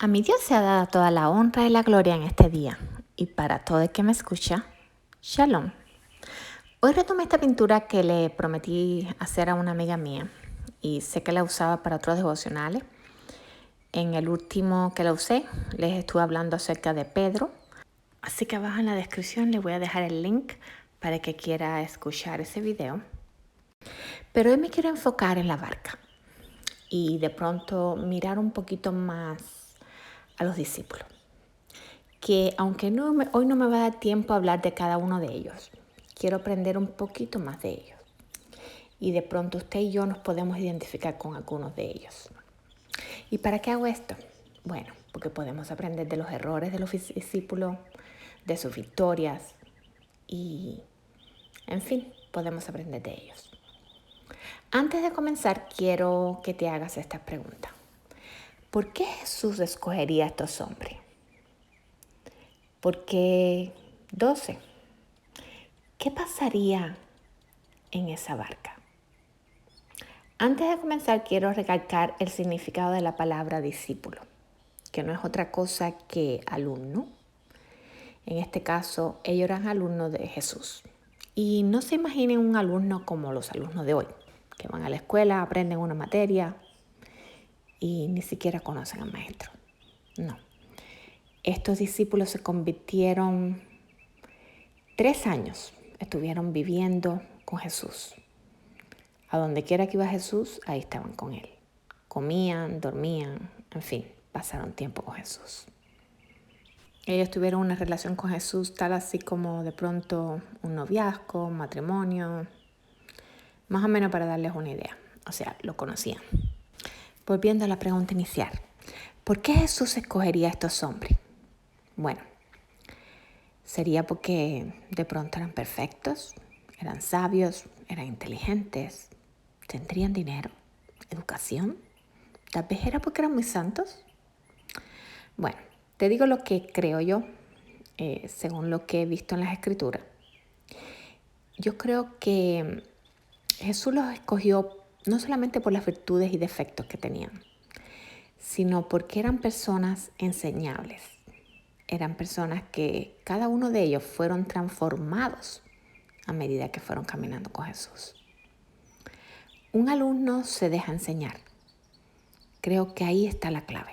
A mi Dios se ha dado toda la honra y la gloria en este día. Y para todo el que me escucha, Shalom. Hoy retomé esta pintura que le prometí hacer a una amiga mía y sé que la usaba para otros devocionales. En el último que la usé, les estuve hablando acerca de Pedro. Así que abajo en la descripción les voy a dejar el link para el que quiera escuchar ese video. Pero hoy me quiero enfocar en la barca y de pronto mirar un poquito más a los discípulos. Que aunque hoy no me va a dar tiempo a hablar de cada uno de ellos, quiero aprender un poquito más de ellos. Y de pronto usted y yo nos podemos identificar con algunos de ellos. ¿Y para qué hago esto? Bueno, porque podemos aprender de los errores de los discípulos, de sus victorias y, en fin, podemos aprender de ellos. Antes de comenzar, quiero que te hagas esta pregunta. ¿Por qué Jesús escogería a estos hombres? ¿Por qué 12? ¿Qué pasaría en esa barca? Antes de comenzar, quiero recalcar el significado de la palabra discípulo, que no es otra cosa que alumno. En este caso, ellos eran alumnos de Jesús. Y no se imaginen un alumno como los alumnos de hoy, que van a la escuela, aprenden una materia y ni siquiera conocen al maestro. No. Estos discípulos se convirtieron 3 años, estuvieron viviendo con Jesús. A donde quiera que iba Jesús, ahí estaban con él. Comían, dormían, en fin, pasaron tiempo con Jesús. Ellos tuvieron una relación con Jesús tal así como de pronto un noviazgo, un matrimonio, más o menos para darles una idea. O sea, lo conocían. Volviendo a la pregunta inicial, ¿por qué Jesús escogería a estos hombres? Bueno, sería porque de pronto eran perfectos, eran sabios, eran inteligentes, tendrían dinero, educación. Tal vez era porque eran muy santos. Bueno, te digo lo que creo yo, según lo que he visto en las escrituras. Yo creo que Jesús los escogió no solamente por las virtudes y defectos que tenían, sino porque eran personas enseñables. Eran personas que cada uno de ellos fueron transformados a medida que fueron caminando con Jesús. Un alumno se deja enseñar. Creo que ahí está la clave.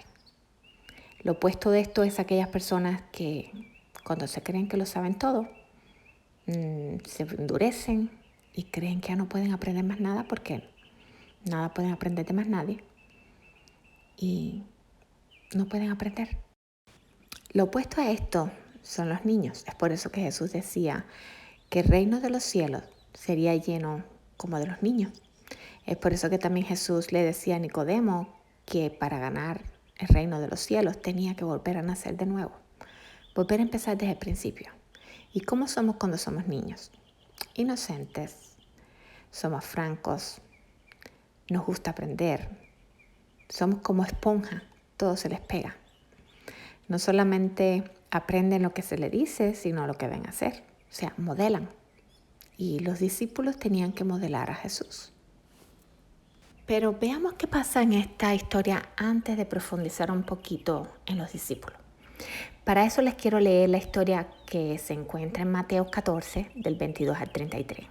Lo opuesto de esto es aquellas personas que cuando se creen que lo saben todo, se endurecen y creen que ya no pueden aprender más nada porque nada pueden aprender de más nadie y no pueden aprender. Lo opuesto a esto son los niños. Es por eso que Jesús decía que el reino de los cielos sería lleno como de los niños. Es por eso que también Jesús le decía a Nicodemo que para ganar el reino de los cielos tenía que volver a nacer de nuevo, volver a empezar desde el principio. ¿Y cómo somos cuando somos niños? Inocentes, somos francos, nos gusta aprender, somos como esponja, todo se les pega. No solamente aprenden lo que se les dice, sino lo que ven hacer, o sea, modelan. Y los discípulos tenían que modelar a Jesús. Pero veamos qué pasa en esta historia antes de profundizar un poquito en los discípulos. Para eso les quiero leer la historia que se encuentra en Mateo 14, del 22 al 33.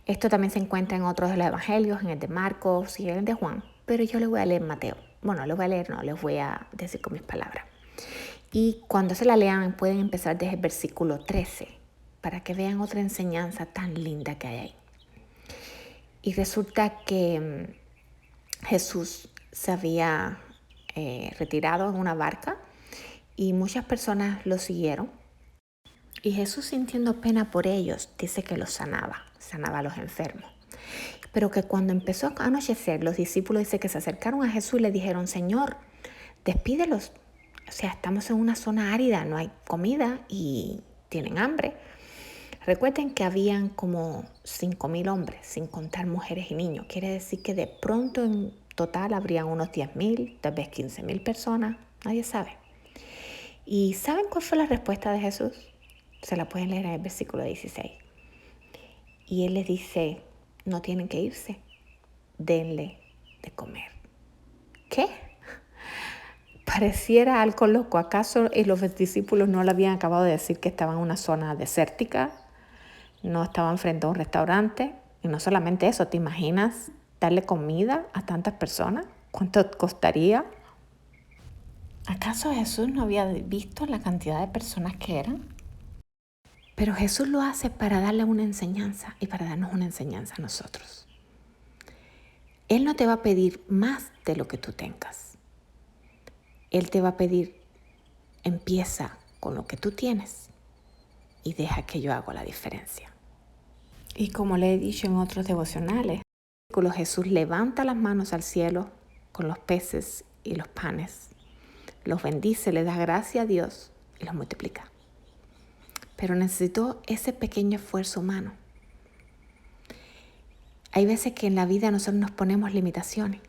Esto también se encuentra en otros de los evangelios, en el de Marcos y en el de Juan, pero yo les voy a leer Mateo. Bueno, les voy a decir con mis palabras. Y cuando se la lean pueden empezar desde el versículo 13 para que vean otra enseñanza tan linda que hay ahí. Y resulta que Jesús se había retirado en una barca y muchas personas lo siguieron. Y Jesús, sintiendo pena por ellos, dice que los sanaba a los enfermos. Pero que cuando empezó a anochecer, los discípulos dice que se acercaron a Jesús y le dijeron: Señor, despídelos. O sea, estamos en una zona árida, no hay comida y tienen hambre. Recuerden que habían como 5,000 hombres, sin contar mujeres y niños. Quiere decir que de pronto en total habrían unos 10,000, tal vez 15,000 personas. Nadie sabe. ¿Y saben cuál fue la respuesta de Jesús? Se la pueden leer en el versículo 16. Y él les dice: no tienen que irse, denle de comer. ¿Qué? pareciera algo loco. ¿Acaso los discípulos no le habían acabado de decir que estaban en una zona desértica? No estaban frente a un restaurante. Y no solamente eso, ¿te imaginas darle comida a tantas personas? ¿Cuánto costaría? ¿Acaso Jesús no había visto la cantidad de personas que eran? Pero Jesús lo hace para darle una enseñanza y para darnos una enseñanza a nosotros. Él no te va a pedir más de lo que tú tengas. Él te va a pedir, empieza con lo que tú tienes y deja que yo haga la diferencia. Y como le he dicho en otros devocionales, Jesús levanta las manos al cielo con los peces y los panes, los bendice, le da gracia a Dios y los multiplica. Pero necesitó ese pequeño esfuerzo humano. Hay veces que en la vida nosotros nos ponemos limitaciones.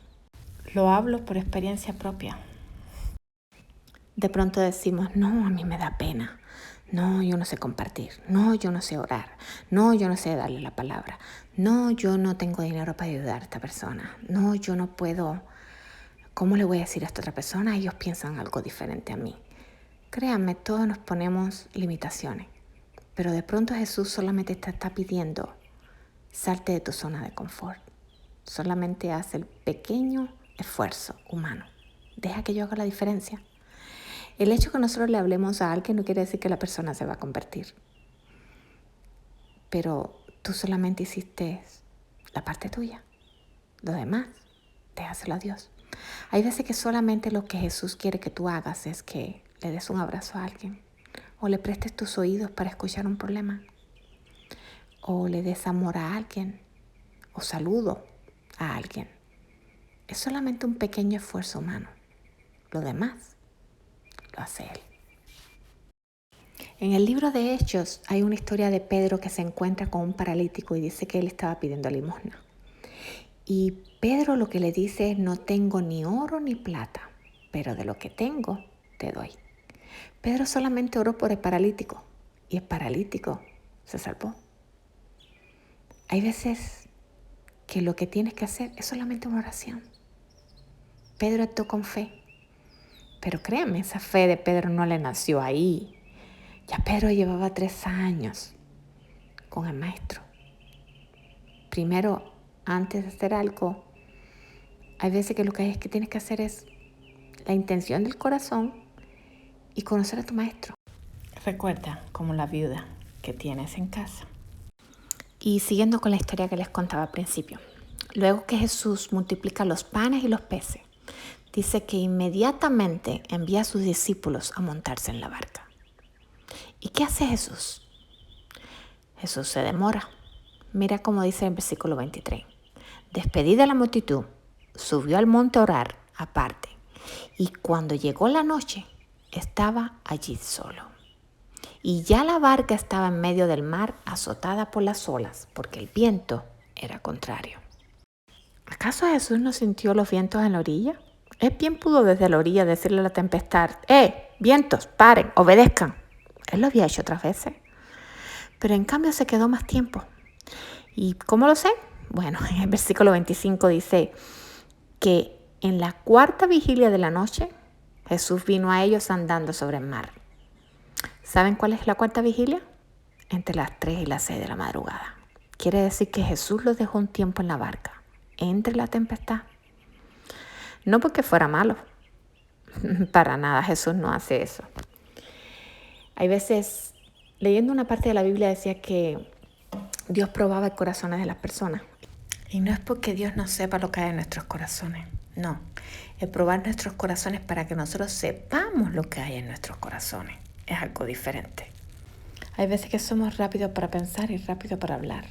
Lo hablo por experiencia propia. De pronto decimos, no, a mí me da pena. No, yo no sé compartir. No, yo no sé orar. No, yo no sé darle la palabra. No, yo no tengo dinero para ayudar a esta persona. No, yo no puedo. ¿Cómo le voy a decir a esta otra persona? Ellos piensan algo diferente a mí. Créanme, todos nos ponemos limitaciones. Pero de pronto Jesús solamente te está pidiendo, salte de tu zona de confort. Solamente haz el pequeño esfuerzo humano. Deja que yo haga la diferencia. El hecho que nosotros le hablemos a alguien no quiere decir que la persona se va a convertir. Pero tú solamente hiciste la parte tuya. Lo demás, déjaselo a Dios. Hay veces que solamente lo que Jesús quiere que tú hagas es que le des un abrazo a alguien. O le prestes tus oídos para escuchar un problema. O le des amor a alguien. O saludo a alguien. Es solamente un pequeño esfuerzo humano. Lo demás lo hace Él. En el libro de Hechos hay una historia de Pedro que se encuentra con un paralítico y dice que él estaba pidiendo limosna. Y Pedro lo que le dice es, no tengo ni oro ni plata, pero de lo que tengo te doy. Pedro solamente oró por el paralítico y el paralítico se salvó. Hay veces que lo que tienes que hacer es solamente una oración. Pedro actuó con fe. Pero créanme, esa fe de Pedro no le nació ahí. Ya Pedro llevaba 3 años con el maestro. Primero, antes de hacer algo, hay veces que lo que tienes que hacer es la intención del corazón y conocer a tu maestro. Recuerda, como la viuda que tienes en casa. Y siguiendo con la historia que les contaba al principio. Luego que Jesús multiplica los panes y los peces, dice que inmediatamente envía a sus discípulos a montarse en la barca. ¿Y qué hace Jesús? Jesús se demora. Mira cómo dice en el versículo 23. Despedida la multitud, subió al monte a orar aparte. Y cuando llegó la noche, estaba allí solo. Y ya la barca estaba en medio del mar, azotada por las olas, porque el viento era contrario. ¿Acaso Jesús no sintió los vientos en la orilla? Él bien pudo desde la orilla decirle a la tempestad, vientos, paren, obedezcan. Él lo había hecho otras veces. Pero en cambio se quedó más tiempo. ¿Y cómo lo sé? Bueno, en el versículo 25 dice que en la 4ª vigilia de la noche, Jesús vino a ellos andando sobre el mar. ¿Saben cuál es la 4ª vigilia? Entre las 3 y las 6 de la madrugada. Quiere decir que Jesús los dejó un tiempo en la barca, entre la tempestad. No porque fuera malo. Para nada, Jesús no hace eso. Hay veces, leyendo una parte de la Biblia decía que Dios probaba el corazón de las personas. Y no es porque Dios no sepa lo que hay en nuestros corazones. No, el probar nuestros corazones para que nosotros sepamos lo que hay en nuestros corazones. Es algo diferente. Hay veces que somos rápidos para pensar y rápidos para hablar.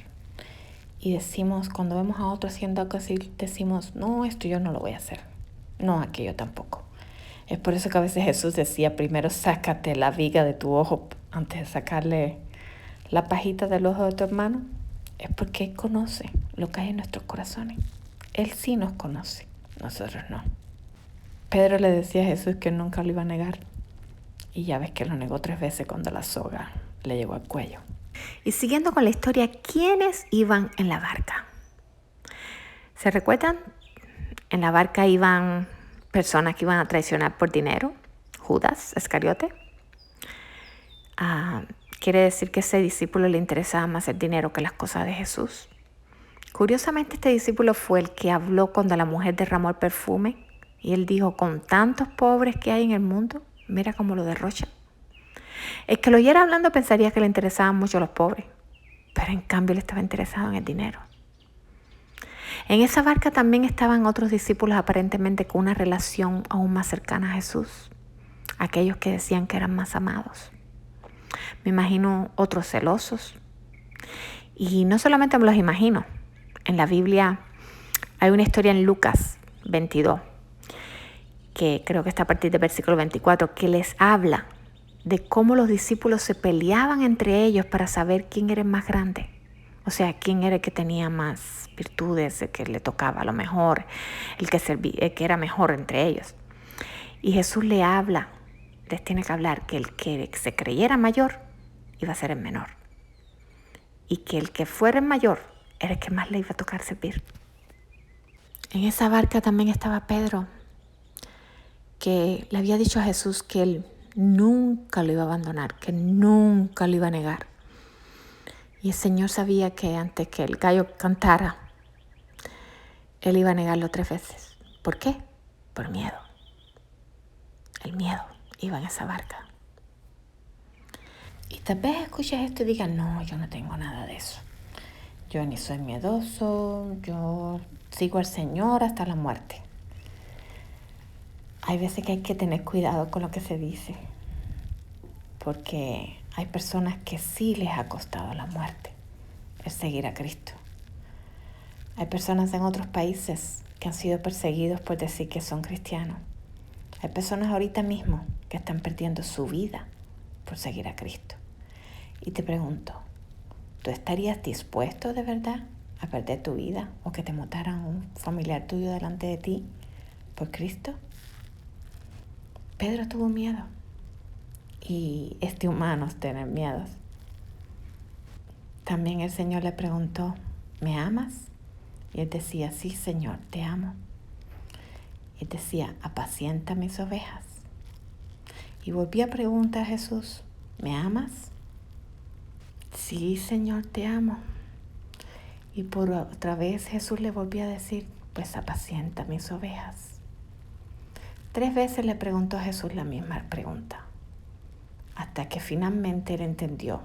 Y decimos, cuando vemos a otro haciendo algo así, decimos, no, esto yo no lo voy a hacer. No, aquello tampoco. Es por eso que a veces Jesús decía, primero sácate la viga de tu ojo antes de sacarle la pajita del ojo de tu hermano. Es porque Él conoce lo que hay en nuestros corazones. Él sí nos conoce, nosotros no. Pedro le decía a Jesús que nunca lo iba a negar. Y ya ves que lo negó 3 veces cuando la soga le llegó al cuello. Y siguiendo con la historia, ¿quiénes iban en la barca? ¿Se recuerdan? En la barca iban personas que iban a traicionar por dinero, Judas Iscariote. Quiere decir que a ese discípulo le interesaba más el dinero que las cosas de Jesús. Curiosamente, este discípulo fue el que habló cuando la mujer derramó el perfume y él dijo, con tantos pobres que hay en el mundo, mira cómo lo derrochan. El que lo oyera hablando pensaría que le interesaban mucho los pobres, pero en cambio él estaba interesado en el dinero. En esa barca también estaban otros discípulos aparentemente con una relación aún más cercana a Jesús, aquellos que decían que eran más amados. Me imagino otros celosos. Y no solamente me los imagino. En la Biblia hay una historia en Lucas 22, que creo que está a partir del versículo 24, que les habla de cómo los discípulos se peleaban entre ellos para saber quién era el más grande. O sea, quién era el que tenía más virtudes, el que le tocaba a lo mejor, el que era mejor entre ellos. Y Jesús les tiene que hablar que el que se creyera mayor iba a ser el menor. Y que el que fuera el mayor era el que más le iba a tocar servir. En esa barca también estaba Pedro, que le había dicho a Jesús que él nunca lo iba a abandonar, que nunca lo iba a negar. Y el Señor sabía que antes que el gallo cantara, él iba a negarlo 3 veces. ¿Por qué? Por miedo. El miedo iba en esa barca. Y tal vez escuches esto y digas, no, yo no tengo nada de eso. Yo ni soy miedoso, yo sigo al Señor hasta la muerte. Hay veces que hay que tener cuidado con lo que se dice, porque hay personas que sí les ha costado la muerte el seguir a Cristo. Hay personas en otros países que han sido perseguidos por decir que son cristianos. Hay personas ahorita mismo que están perdiendo su vida por seguir a Cristo. Y te pregunto, ¿tú estarías dispuesto de verdad a perder tu vida o que te mataran un familiar tuyo delante de ti por Cristo? Pedro tuvo miedo y es de humanos tener miedos. También el Señor le preguntó, ¿me amas? Y él decía, sí, Señor, te amo. Y él decía, apacienta mis ovejas. Y volví a preguntar a Jesús, ¿me amas? Sí, Señor, te amo. Y por otra vez Jesús le volvió a decir, pues apacienta mis ovejas. 3 veces le preguntó a Jesús la misma pregunta, hasta que finalmente él entendió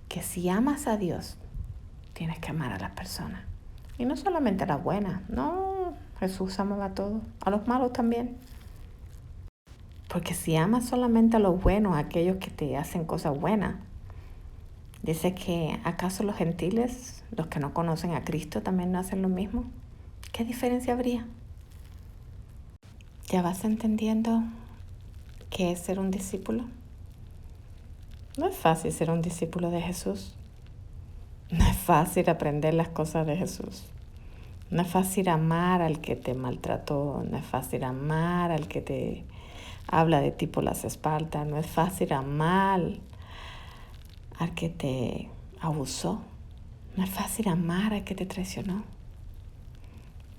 que si amas a Dios, tienes que amar a las personas. Y no solamente a las buenas, no, Jesús amaba a todos, a los malos también. Porque si amas solamente a los buenos, a aquellos que te hacen cosas buenas, dice que ¿acaso los gentiles, los que no conocen a Cristo, también no hacen lo mismo? ¿Qué diferencia habría? ¿Ya vas entendiendo qué es ser un discípulo? No es fácil ser un discípulo de Jesús. No es fácil aprender las cosas de Jesús. No es fácil amar al que te maltrató. No es fácil amar al que te habla de ti por las espaldas. No es fácil amar al que te abusó. No es fácil amar al que te traicionó.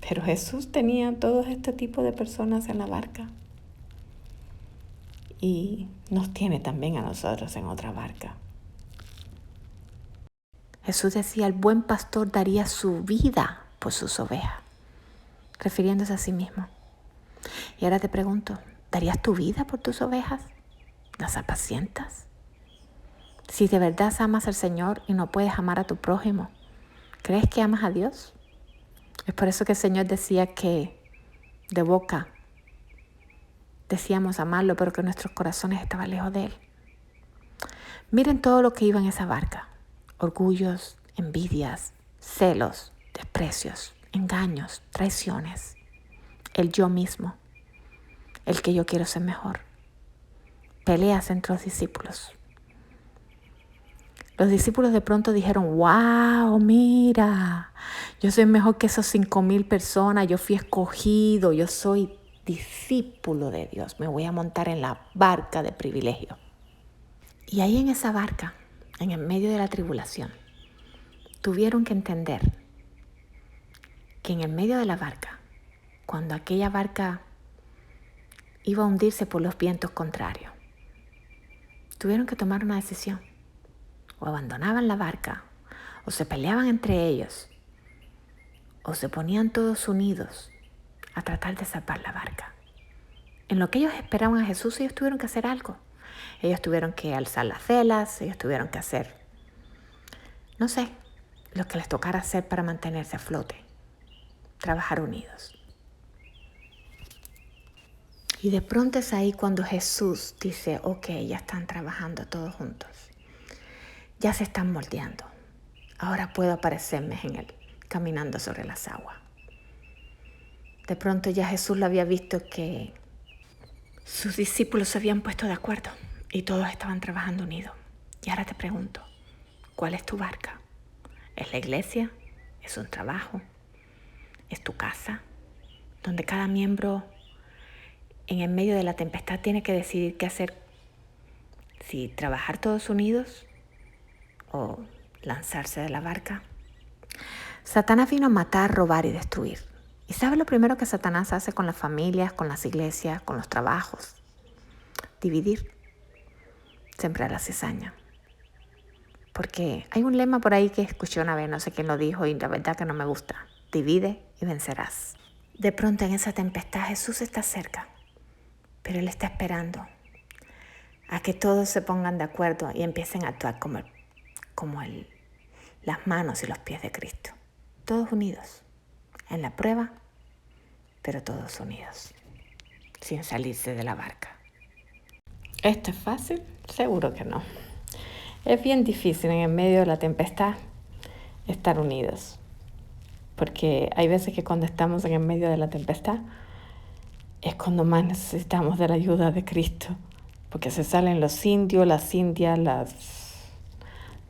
Pero Jesús tenía todo este tipo de personas en la barca. Y nos tiene también a nosotros en otra barca. Jesús decía, el buen pastor daría su vida por sus ovejas, refiriéndose a sí mismo. Y ahora te pregunto, ¿darías tu vida por tus ovejas? ¿Las apacientas? Si de verdad amas al Señor y no puedes amar a tu prójimo, ¿crees que amas a Dios? Es por eso que el Señor decía que de boca decíamos amarlo, pero que nuestros corazones estaban lejos de Él. Miren todo lo que iba en esa barca. Orgullos, envidias, celos, desprecios, engaños, traiciones. El yo mismo, el que yo quiero ser mejor. Peleas entre los discípulos. Los discípulos de pronto dijeron, wow, mira, yo soy mejor que esos 5,000 personas, yo fui escogido, yo soy discípulo de Dios, me voy a montar en la barca de privilegio. Y ahí en esa barca, en el medio de la tribulación, tuvieron que entender que en el medio de la barca cuando aquella barca iba a hundirse por los vientos contrarios. Tuvieron que tomar una decisión. O abandonaban la barca, o se peleaban entre ellos, o se ponían todos unidos a tratar de salvar la barca. En lo que ellos esperaban a Jesús, ellos tuvieron que hacer algo. Ellos tuvieron que alzar las velas, ellos tuvieron que hacer, no sé, lo que les tocara hacer para mantenerse a flote. Trabajar unidos. Y de pronto es ahí cuando Jesús dice, ok, ya están trabajando todos juntos. Ya se están moldeando. Ahora puedo aparecerme en él, caminando sobre las aguas. De pronto ya Jesús lo había visto que sus discípulos se habían puesto de acuerdo y todos estaban trabajando unidos. Y ahora te pregunto, ¿cuál es tu barca? ¿Es la iglesia? ¿Es un trabajo? ¿Es tu casa? Donde cada miembro en el medio de la tempestad tiene que decidir qué hacer. Si trabajar todos unidos o lanzarse de la barca. Satanás vino a matar, robar y destruir. ¿Y sabes lo primero que Satanás hace con las familias, con las iglesias, con los trabajos? Dividir. Sembrar la cizaña. Porque hay un lema por ahí que escuché una vez, no sé quién lo dijo y la verdad que no me gusta. Divide y vencerás. De pronto en esa tempestad Jesús está cerca, pero Él está esperando a que todos se pongan de acuerdo y empiecen a actuar como las manos y los pies de Cristo. Todos unidos, en la prueba, pero todos unidos, sin salirse de la barca. ¿Esto es fácil? Seguro que no. Es bien difícil en el medio de la tempestad estar unidos, porque hay veces que cuando estamos en el medio de la tempestad es cuando más necesitamos de la ayuda de Cristo, porque se salen los indios, las indias,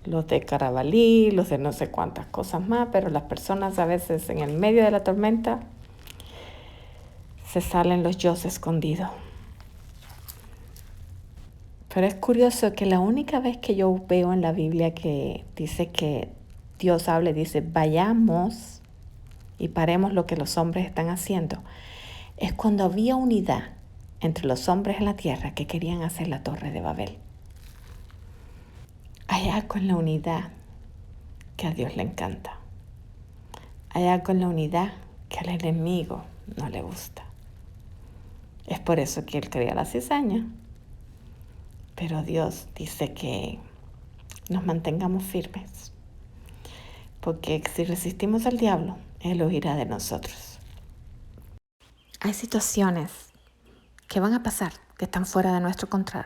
los de Carabalí, los de no sé cuántas cosas más, pero las personas a veces en el medio de la tormenta se salen los yos escondidos. Pero es curioso que la única vez que yo veo en la Biblia que dice que Dios habla y dice vayamos y paremos lo que los hombres están haciendo, es cuando había unidad entre los hombres en la tierra que querían hacer la torre de Babel. Hay algo en la unidad que a Dios le encanta. Hay algo en la unidad que al enemigo no le gusta. Es por eso que él crea la cizaña. Pero Dios dice que nos mantengamos firmes. Porque si resistimos al diablo, él huirá de nosotros. Hay situaciones que van a pasar, que están fuera de nuestro control.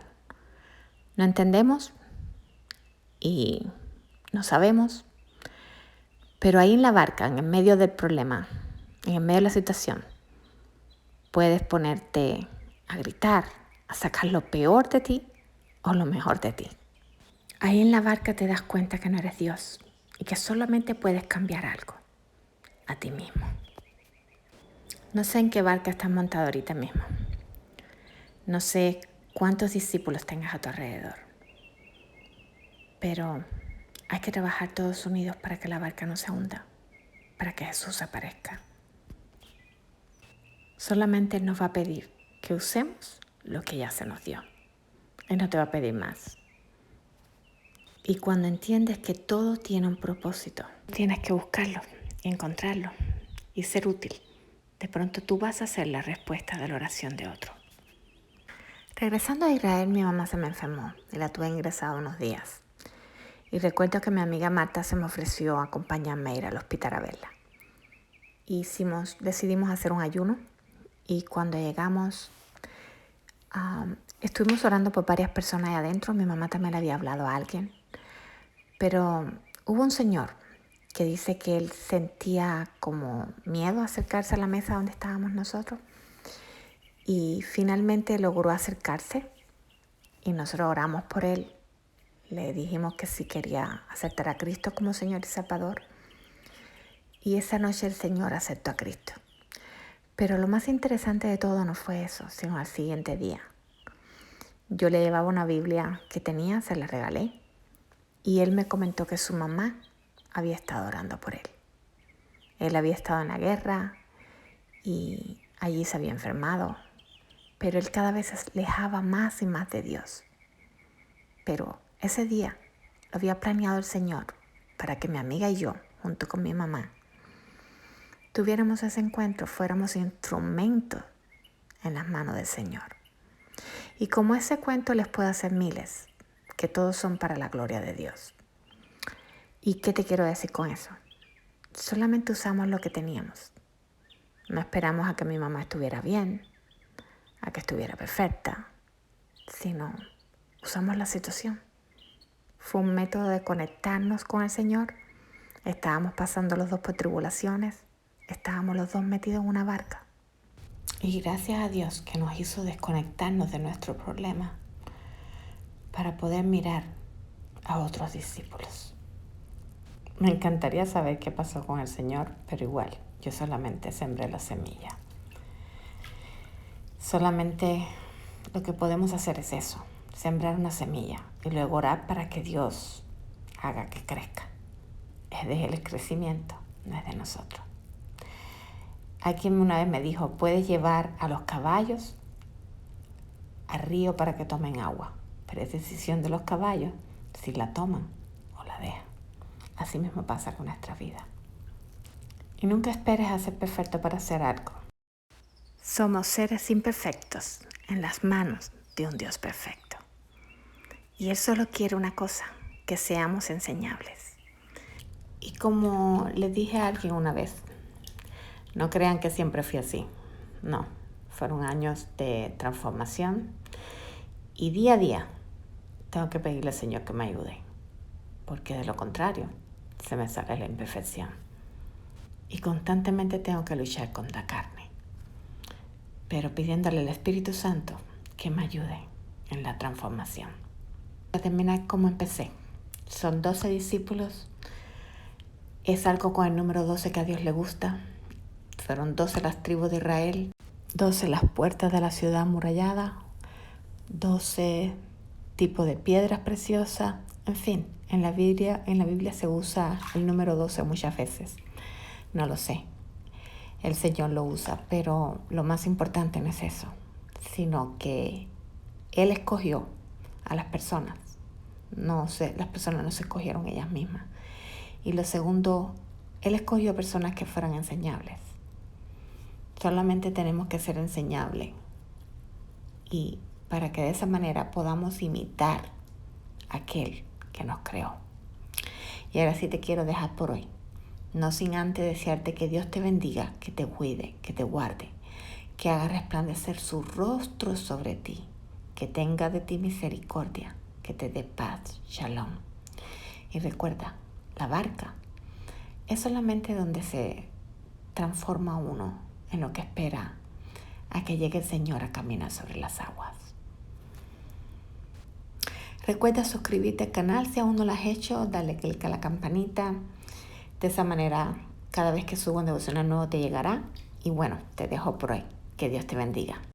No entendemos y no sabemos. Pero ahí en la barca, en el medio del problema, en el medio de la situación, puedes ponerte a gritar, a sacar lo peor de ti o lo mejor de ti. Ahí en la barca te das cuenta que no eres Dios y que solamente puedes cambiar algo, a ti mismo. No sé en qué barca estás montado ahorita mismo. No sé cuántos discípulos tengas a tu alrededor. Pero hay que trabajar todos unidos para que la barca no se hunda, para que Jesús aparezca. Solamente Él nos va a pedir que usemos lo que ya se nos dio. Él no te va a pedir más. Y cuando entiendes que todo tiene un propósito, tienes que buscarlo, encontrarlo y ser útil. De pronto tú vas a ser la respuesta de la oración de otro. Regresando a Israel, mi mamá se me enfermó y la tuve ingresada unos días. Y recuerdo que mi amiga Marta se me ofreció acompañarme a ir al hospital a verla. Decidimos hacer un ayuno y cuando llegamos estuvimos orando por varias personas ahí adentro. Mi mamá también le había hablado a alguien. Pero hubo un señor que dice que él sentía como miedo a acercarse a la mesa donde estábamos nosotros. Y finalmente logró acercarse y nosotros oramos por él. Le dijimos que si quería aceptar a Cristo como Señor y Salvador. Y esa noche el Señor aceptó a Cristo. Pero lo más interesante de todo no fue eso, sino al siguiente día. Yo le llevaba una Biblia que tenía, se la regalé. Y él me comentó que su mamá había estado orando por él. Él había estado en la guerra y allí se había enfermado, pero él cada vez se alejaba más y más de Dios. Pero ese día lo había planeado el Señor para que mi amiga y yo, junto con mi mamá, tuviéramos ese encuentro, fuéramos instrumentos en las manos del Señor. Y como ese cuento les puede hacer miles, que todos son para la gloria de Dios. ¿Y qué te quiero decir con eso? Solamente usamos lo que teníamos. No esperamos a que mi mamá estuviera bien, a que estuviera perfecta, sino usamos la situación. Fue un método de conectarnos con el Señor. Estábamos pasando los dos por tribulaciones, estábamos los dos metidos en una barca. Y gracias a Dios que nos hizo desconectarnos de nuestro problema para poder mirar a otros discípulos. Me encantaría saber qué pasó con el Señor, pero igual, yo solamente sembré la semilla. Solamente lo que podemos hacer es eso, sembrar una semilla y luego orar para que Dios haga que crezca. Es de Él el crecimiento, no es de nosotros. Alguien una vez me dijo, puedes llevar a los caballos al río para que tomen agua, pero es decisión de los caballos si la toman o la dejan. Así mismo pasa con nuestra vida. Y nunca esperes a ser perfecto para hacer algo. Somos seres imperfectos en las manos de un Dios perfecto. Y Él solo quiere una cosa, que seamos enseñables. Y como le dije a alguien una vez, no crean que siempre fui así. No, fueron años de transformación y día a día tengo que pedirle al Señor que me ayude, porque de lo contrario se me sale la imperfección. Y constantemente tengo que luchar con la carne, pero pidiéndole al Espíritu Santo que me ayude en la transformación. Para terminar como empecé, son 12 discípulos, es algo con el número 12 que a Dios le gusta. Fueron 12 las tribus de Israel, 12 las puertas de la ciudad amurallada, 12 tipos de piedras preciosas. En fin, en la Biblia se usa el número 12 muchas veces. No lo sé, el Señor lo usa, pero lo más importante no es eso, sino que Él escogió a las personas. Las personas no se escogieron ellas mismas. Y lo segundo, Él escogió personas que fueran enseñables. Solamente tenemos que ser enseñables y para que de esa manera podamos imitar a aquel que nos creó. Y ahora sí te quiero dejar por hoy, no sin antes desearte que Dios te bendiga, que te cuide, que te guarde, que haga resplandecer su rostro sobre ti, que tenga de ti misericordia, que te dé paz, shalom. Y recuerda, la barca es solamente donde se transforma uno en lo que espera a que llegue el Señor a caminar sobre las aguas. Recuerda suscribirte al canal si aún no lo has hecho, dale click a la campanita. De esa manera, cada vez que subo un devocional nuevo te llegará. Y bueno, te dejo por hoy. Que Dios te bendiga.